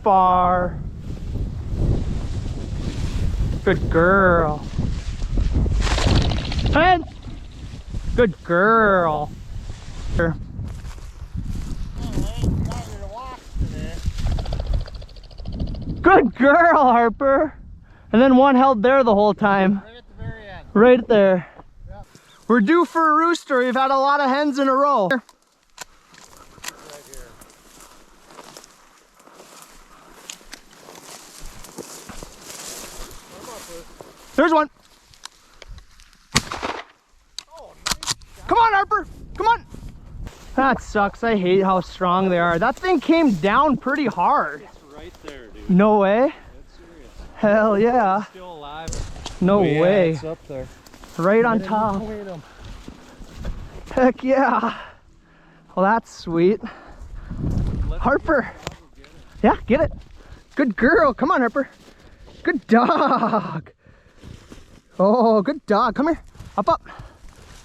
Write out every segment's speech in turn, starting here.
far. Good girl. And good girl. Here. Good girl, Harper. And then one held there the whole time. Right at the very end. Right there. Yep. We're due for a rooster. We've had a lot of hens in a row. Right here. There's one. Oh, nice. Come on, Harper. Come on. That sucks. I hate how strong they are. That thing came down pretty hard. It's right there, dude. No way. That's serious. Hell yeah. It's still alive. No Yeah, way. it's up there. Right on top. Heck yeah. Well, that's sweet. Harper. Yeah, get it. Good girl. Come on, Harper. Good dog. Oh, good dog. Come here. Up, up.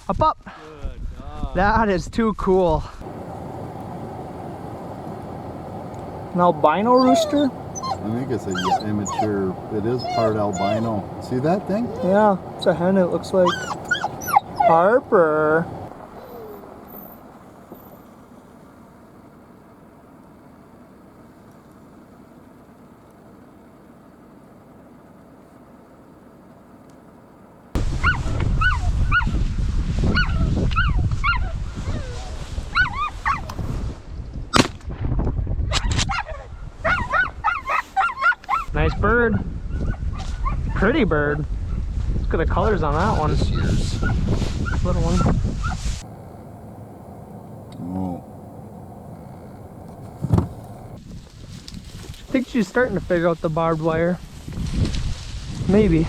Up, up. Good dog. That is too cool. An albino rooster? I think it's an immature, it is part albino. See that thing? Yeah, it's a hen, it looks like. Harper. Nice bird. Pretty bird. Look at the colors on that one. Little one. Oh. I think she's starting to figure out the barbed wire. Maybe.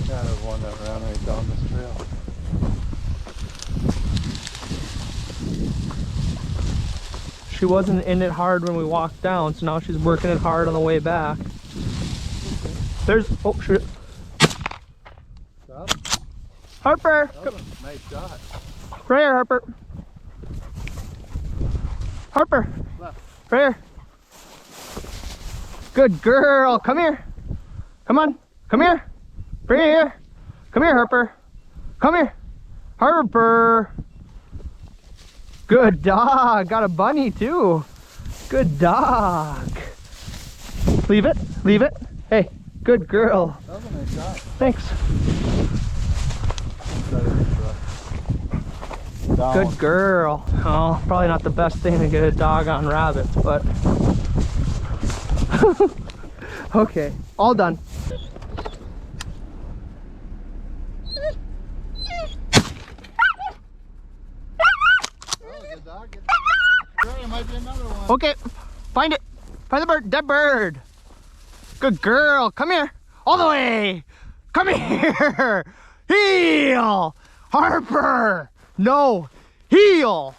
Kind of one that ran right down this trail. She wasn't in it hard when we walked down, so now she's working it hard on the way back. There's, oh shoot. Stop. Harper! That was a nice shot. Right here, Harper. Harper! Left. Right here. Good girl. Come here. Come on. Come here. Bring it here. Come here, Harper. Come here. Harper. Good dog. Got a bunny too. Good dog. Leave it. Leave it. Hey, good girl. That was a nice shot. Thanks. Down. Good girl. Oh, probably not the best thing to get a dog on rabbits, but okay, all done. Good dog. There might be another one. Okay, find it. Find the bird. Dead bird. Good girl. Come here. All the way. Come here. Heel. Harper. No. Heel.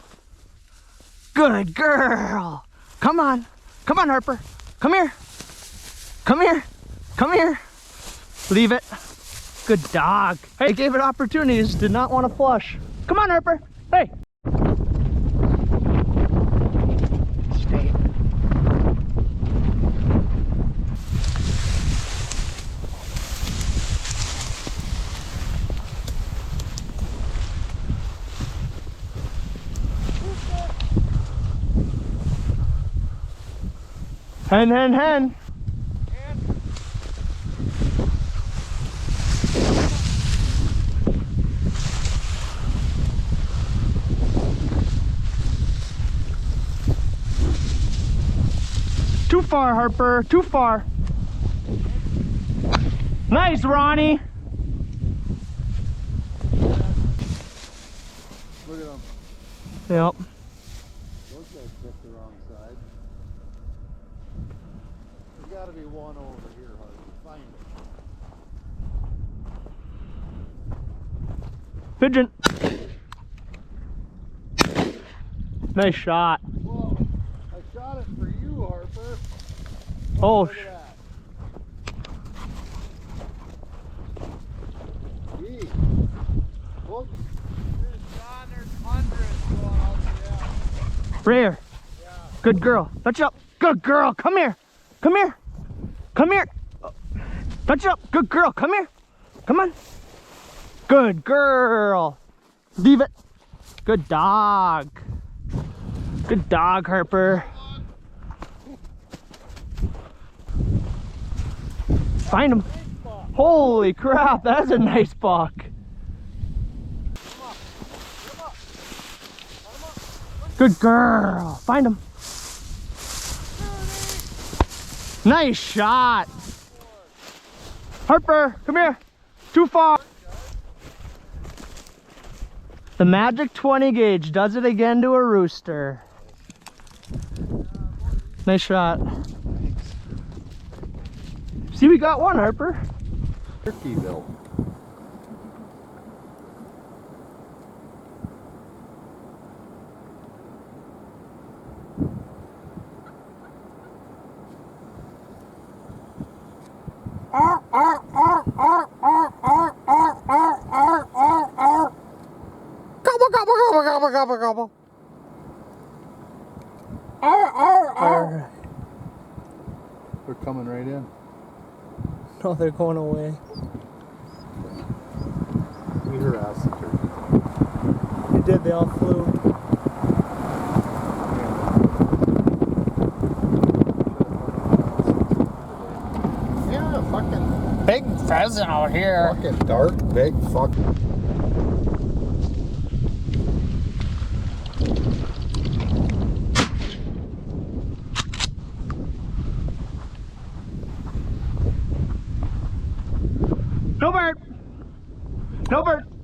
Good girl. Come on. Come on, Harper. Come here. Come here. Come here. Leave it. Good dog. Hey, I gave it opportunities. Did not want to flush. Come on, Harper. Hey. Stay. Hen, hen, hen. Too far, Harper. Too far. Nice, Ronnie. Look at them. Yep. Those guys picked the wrong side. There's got to be one over here, Harper. Find it. Pigeon. Nice shot. Whoa. I shot it for you, Harper. Oh, Look at that. Gee. Look. There's hundreds going out there. rare. Yeah. Good girl. Touch it up. Good girl. Come here. Come here. Come here. Touch it up. Good girl. Come here. Come on. Good girl. Leave it. Good dog. Good dog, Harper. Find him. Holy crap, that's a nice buck. Good girl. Find him. Nice shot. Harper, come here. Too far. The magic 20 gauge does it again to a rooster. Nice shot. See, we got one, Harper. Turkeyville. Gobble, gobble, gobble, gobble, gobble, gobble. They're coming right in. No, they're going away. We harassed the turkey. They did, they all flew. Yeah, fucking Big pheasant out here. fucking dark, big fucking. No bird. No bird.